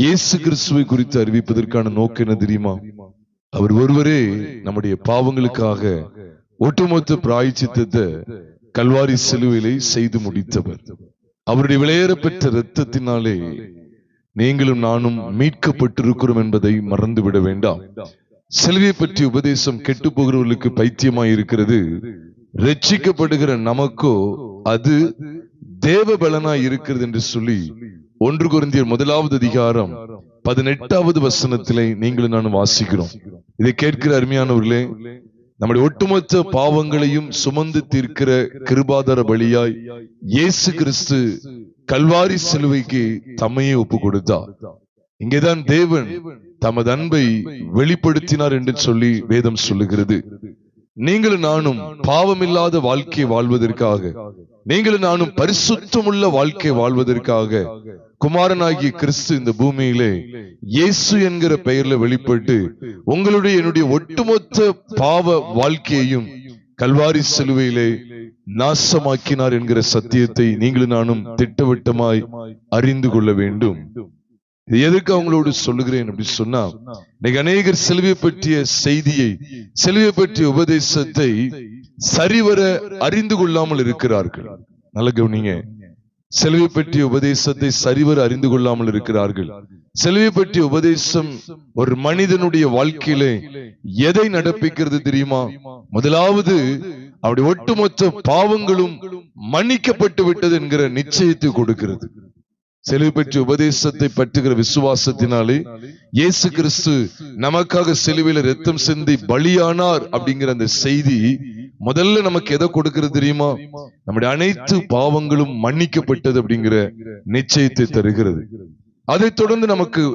இயேசு கிறிஸ்துவை குறித்து அறிவிப்பதற்கான நோக்கம் என்ன தெரியுமா? அவர் ஒருவரே நம்முடைய பாவங்களுக்காக ஒட்டுமொத்த பிராயச்சித்தத்தை கல்வாரி சிலுவையிலே செய்து முடித்தவர். அவருடைய விலையேறப்பெற்ற இரத்தத்தினாலே நீங்களும் நானும் மீட்கப்பட்டிருக்கிறோம் என்பதை மறந்துவிட வேண்டாம். சிலுவையை பற்றி உபதேசம் கெட்டு போகிறவர்களுக்கு பைத்தியமாய் இருக்கிறது. ரட்சிக்கப்படுகிற நமக்கோ அது தேவ பலனாய் இருக்கிறது என்று சொல்லி 1 கொரிந்தியர் 1 வசனத்திலே நீங்களும் நானும் வாசிக்கிறோம். இதை கேட்கிற அருமையானவர்களே, நம்முடைய ஒட்டுமொத்த பாவங்களையும் சுமந்து தீர்க்கிற கிருபாதார பலியாய் இயேசு கிறிஸ்து கல்வாரி சிலுவைக்கு தம்மையே ஒப்பு கொடுத்தார். இங்கேதான் தேவன் தமது அன்பை வெளிப்படுத்தினார் என்று சொல்லி வேதம் சொல்லுகிறது. நீங்களும் நானும் பாவமில்லாத வாழ்க்கை வாழ்வதற்காக, நீங்களும் நானும் பரிசுத்தமுள்ள வாழ்க்கை வாழ்வதற்காக குமாரனாகிய கிறிஸ்து இந்த பூமியிலே இயேசு என்கிற பெயர்ல வெளிப்பட்டு உங்களுடைய என்னுடைய ஒட்டுமொத்த பாவ வாழ்க்கையையும் கல்வாரி சிலுவையிலே நாசமாக்கினார் என்கிற சத்தியத்தை நீங்களும் நானும் திட்டவட்டமாய் அறிந்து கொள்ள வேண்டும். இது எதுக்கு அவங்களோடு சொல்லுகிறேன் அப்படி சொன்னா, இன்னைக்கு அநேகர் சிலுவை பற்றிய செய்தியை, சிலுவை பற்றிய உபதேசத்தை சரிவர அறிந்து கொள்ளாமல் இருக்கிறார்கள். நல்ல கவனிங்க, சிலுவை பற்றிய உபதேசத்தை சரிவர அறிந்து கொள்ளாமல் இருக்கிறார்கள். சிலுவை பற்றிய உபதேசம் ஒரு மனிதனுடைய வாழ்க்கையிலே எதை நடப்பிக்கிறது தெரியுமா? முதலாவது அவருடைய ஒட்டுமொத்த பாவங்களும் மன்னிக்கப்பட்டு விட்டது என்கிற நிச்சயத்தை கொடுக்கிறது. சிலுவை பற்றிய உபதேசத்தை பற்றுகிற விசுவாசத்தினாலே இயேசு கிறிஸ்து நமக்காக சிலுவையில ரத்தம் சிந்தி பலியானார் அப்படிங்கிற அந்த செய்தி முதல்ல நமக்கு எதை கொடுக்கிறது தெரியுமா? நம்முடைய அனைத்து பாவங்களும் மன்னிக்கப்பட்டது அப்படிங்கிற நிச்சயத்தை தருகிறது. அதை தொடர்ந்து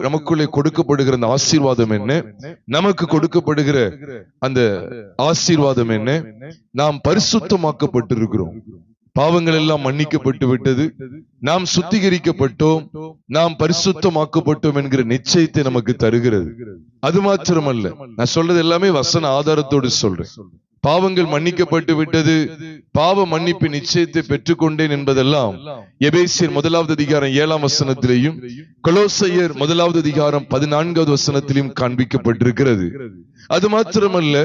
நமக்குள்ளே கொடுக்கப்படுகிற அந்த ஆசீர்வாதம் என்ன? நமக்கு கொடுக்கப்படுகிற அந்த ஆசீர்வாதம் என்ன? நாம் பரிசுத்தமாக்கப்பட்டிருக்கிறோம். பாவங்கள் எல்லாம் மன்னிக்கப்பட்டு விட்டது, நாம் சுத்திகரிக்கப்பட்டோம், நாம் பரிசுத்தமாக்கப்பட்டோம் என்கிற நிச்சயத்தை நமக்கு தருகிறது. அது மாத்திரமல்ல, நான் சொல்றது எல்லாமே வசன ஆதாரத்தோடு சொல்றேன். பாவங்கள் மன்னிக்கப்பட்டு விட்டது, பாவ மன்னிப்பு நிச்சயத்தை பெற்றுக்கொண்டேன் என்பதெல்லாம் எபேசியர் 1 வசனத்திலேயும் கொலோசையர் 1 14 காண்பிக்கப்பட்டிருக்கிறது. அது மாத்திரமல்ல,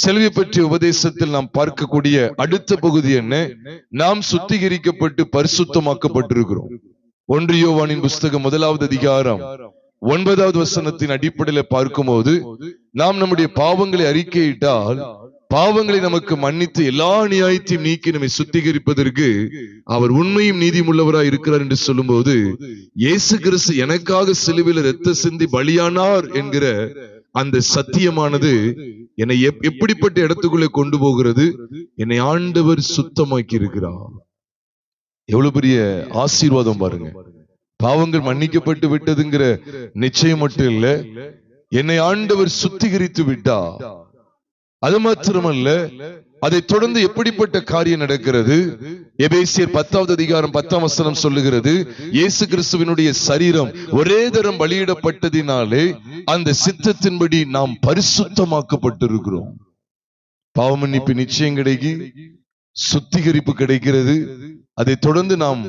சிலுவை பற்றிய உபதேசத்தில் நாம் பார்க்கக்கூடிய அடுத்த பகுதி என்ன? நாம் சுத்திகரிக்கப்பட்டு பரிசுத்தமாக்கப்பட்டிருக்கிறோம். 1 யோவானின் புஸ்தகம் 1 வசனத்தின் அடிப்படையில் பார்க்கும்போது, நாம் நம்முடைய பாவங்களை அறிக்கையிட்டால் பாவங்களை நமக்கு மன்னித்து எல்லா நியாயத்தையும் நீக்கி நம்மை சுத்திகரிப்பதற்கு அவர் உண்மையும் நீதியும் உள்ளவராய் இருக்கிறார் என்று சொல்லும் போது, இயேசு கிறிஸ்து எனக்காக சிலுவையில் இரத்த சிந்தி பலியானார் என்கிற அந்த சத்தியமானது என்னை எப்படிப்பட்ட இடத்துக்குள்ளே கொண்டு போகிறது? என்னை ஆண்டவர் சுத்தமாக்கி இருக்கிறார். எவ்வளவு பெரிய ஆசீர்வாதம் பாருங்க. பாவங்கள் மன்னிக்கப்பட்டு விட்டதுங்கிற நிச்சயம் மட்டும் இல்ல, என்னை ஆண்டவர் சுத்திகரித்து விட்டார். அது மாத்திரமல்ல, அதை தொடர்ந்து எப்படிப்பட்ட காரியம் நடக்கிறது? எபேசியர் 10 வசனம் சொல்லுகிறது, இயேசு கிறிஸ்துவினுடைய சரீரம் ஒரே தரம் பலியிடப்பட்டதினாலே அந்த சித்தத்தின்படி நாம் பரிசுத்தமாக்கப்பட்டிருக்கிறோம். பாவ மன்னிப்பு நிச்சயம் கிடைக்கி, சுத்திகரிப்பு கிடைக்கிறது. அதை தொடர்ந்து நாம்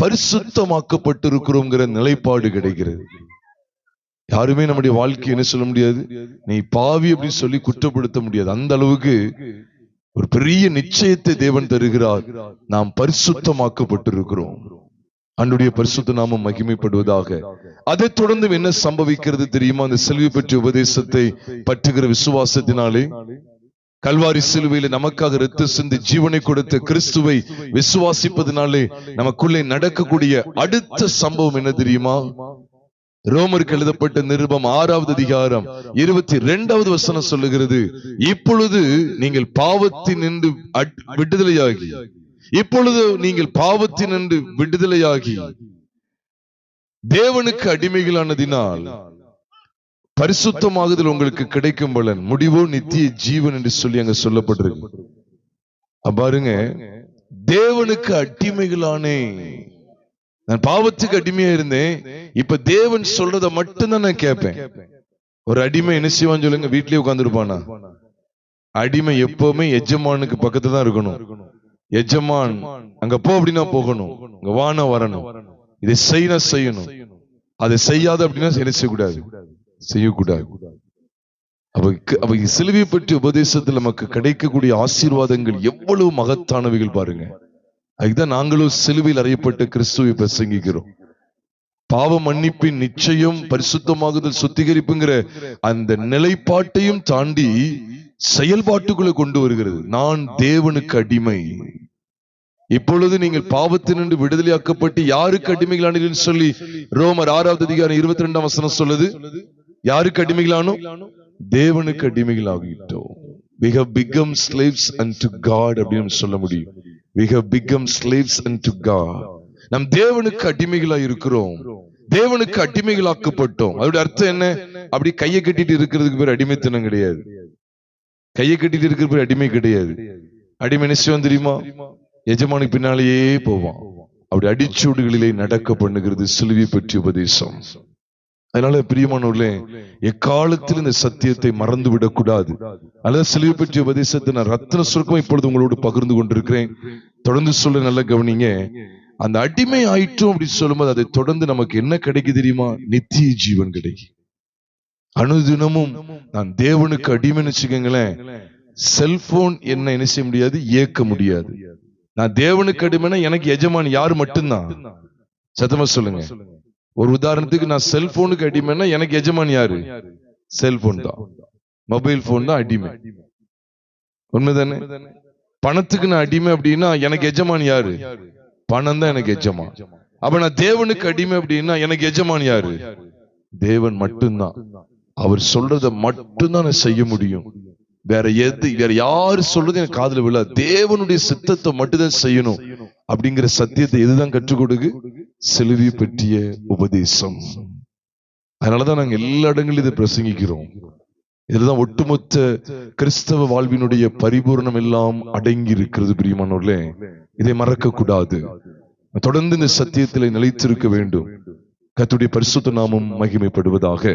பரிசுத்தமாக்கப்பட்டிருக்கிறோங்கிற நிலைப்பாடு கிடைக்கிறது. யாருமே நம்முடைய வாழ்க்கை என்ன சொல்ல முடியாது, நீ பாவி அப்படின்னு சொல்லி குற்றப்படுத்த முடியாது. அந்த அளவுக்கு ஒரு பெரிய நிச்சயத்தை தேவன் தருகிறார். நாம் பரிசுத்தமாக்கப்பட்டிருக்கிறோம். அன்றைய பரிசுத்த நாமம் மகிமைப்படுவதாக. அதை தொடர்ந்து என்ன சம்பவிக்கிறது தெரியுமா? அந்த சிலுவை பற்றிய உபதேசத்தை பற்றுகிற விசுவாசத்தினாலே, கல்வாரி சிலுவையில நமக்காக இரத்த சிந்தி ஜீவனை கொடுத்த கிறிஸ்துவை விசுவாசிப்பதனாலே நமக்குள்ளே நடக்கக்கூடிய அடுத்த சம்பவம் என்ன தெரியுமா? ரோமருக்கு எழுதப்பட்ட நிருபம் 6 வசனம் சொல்லுகிறது, இப்பொழுது நீங்கள் பாவத்தினின்று விடுதலையாகி, இப்பொழுது நீங்கள் பாவத்தினின்று விடுதலையாகி தேவனுக்கு அடிமைகளானதினால் பரிசுத்தமாகுதல் உங்களுக்கு கிடைக்கும் பலன் முடிவோ நித்திய ஜீவன் என்று சொல்லி அங்க சொல்லப்பட்டிருக்கு. பாருங்க, தேவனுக்கு அடிமைகளானே. நான் பாவத்துக்கு அடிமையா இருந்தேன், இப்ப தேவன் சொல்றத மட்டும்தான் நான் கேட்பேன். ஒரு அடிமை என்ன செய்வான்னு சொல்லுங்க? வீட்லயே உட்கார்ந்துருப்பானா? அடிமை எப்பவுமே எஜமானுக்கு பக்கத்துல தான் இருக்கணும். எஜமான் அங்க போ அப்படின்னா போகணும், அங்க வான வரணும், இதை செய்யணும். அதை செய்யாத அப்படின்னா என்ன செய்யக்கூடாது? செய்யக்கூடாது. அப்ப சிலுவையை பற்றி உபதேசத்தில் நமக்கு கிடைக்கக்கூடிய ஆசீர்வாதங்கள் எவ்வளவு மகத்தானவைகள் பாருங்க. அதுதான் நாங்களும் சிலுவையில் அறையப்பட்ட கிறிஸ்துவை பிரசங்கிக்கிறோம். பாவ மன்னிப்பின் நிச்சயம், பரிசுத்தமாகுதல், சுத்திகரிப்புங்கிற அந்த நிலைப்பாட்டையும் தாண்டி செயல்பாட்டுக்குள்ள கொண்டு வருகிறது. நான் தேவனுக்கு அடிமை. இப்பொழுது நீங்கள் பாவத்தினின்று விடுதலையாக்கப்பட்டு யாருக்கு அடிமைகளானீர்கள் சொல்லி ரோமர் 6வது அதிகாரம் 22ஆம் வசனம் சொல்லுது. யாருக்கு அடிமைகளானோ? தேவனுக்கு அடிமைகளாகிட்டோம். We have become slaves unto God அப்படின்னு சொல்ல முடியும். We have become slaves unto God. நம் தேவனுக்கு அடிமைகளா இருக்கிறோம். தேவனுக்கு அடிமைகளாக்கப்பட்டோம். அதோட அர்த்தம் என்ன? அப்படி கையை கட்டிட்டு இருக்கிறதுக்கு பேர் அடிமைத்தனம் கிடையாது. கையை கட்டிட்டு இருக்கிற பேர் அடிமை கிடையாது. அடிமை நிச்சயம் தெரியுமா? எஜமானுக்கு பின்னாலேயே போவான். அப்படி அடிச்சூடுகளிலே நடக்க பண்ணுகிறது சிலுவை பற்றிய உபதேசம். அதனால பிரியமானவர்களே, எக்காலத்தில் இந்த சத்தியத்தை மறந்து விடக்கூடாது. அல்லது சிலுவை பற்றிய உபதேசத்தை நான் ரத்தின சுருக்கமா இப்பொழுது உங்களோடு பகிர்ந்து கொண்டிருக்கிறேன். தொடர்ந்து சொல்ல நல்ல கவனிங்க. அந்த அடிமை ஆயிட்டோம் அப்படி சொல்லும்போது அதை தொடர்ந்து நமக்கு என்ன கிடைக்கும் தெரியுமா? நித்திய ஜீவன் கிடைக்கும். அனுதினமும் நான் தேவனுக்கு அடிமைன்னு வச்சுக்கோங்களேன், செல்போன் என்ன செய்ய முடியாது, இயக்க முடியாது. நான் தேவனுக்கு அடிமைனா எனக்கு எஜமான் யார் மட்டும்தான். சத்தமா சொல்லுங்க. ஒரு உதாரணத்துக்கு, நான் செல்போனுக்கு அடிமைன்னா எனக்கு எஜமான் யாரு? செல்போன் தான், மொபைல் போன் தான் அடிமை. உண்மைதானே? பணத்துக்கு நான் அடிமை அப்படின்னா எனக்கு எஜமான் யாரு? பணம் தான் எனக்கு எஜமான். அப்ப நான் தேவனுக்கு அடிமை அப்படின்னா எனக்கு எஜமான் யாரு? தேவன் மட்டும்தான். அவர் சொல்றத மட்டும்தான் நான் செய்ய முடியும். வேற யாரு சொல்றது எனக்கு காதுல விழ. தேவனுடைய சித்தத்தை மட்டும்தான் செய்யணும் அப்படிங்கிற சத்தியத்தை எதுதான் கற்றுக் கொடுக்கு? சிலுவை பற்றிய உபதேசம். அதனாலதான் நாங்க எல்லா இடங்களிலும் இதை பிரசங்கிக்கிறோம். இதுதான் ஒட்டுமொத்த கிறிஸ்தவ வாழ்வினுடைய பரிபூர்ணம் எல்லாம் அடங்கி இருக்கிறது. பிரியமானவர்களே, இதை மறக்க கூடாது. தொடர்ந்து இந்த சத்தியத்திலே நிலைத்திருக்க வேண்டும். கர்த்தருடைய பரிசுத்த நாமம் மகிமைப்படுவதாக.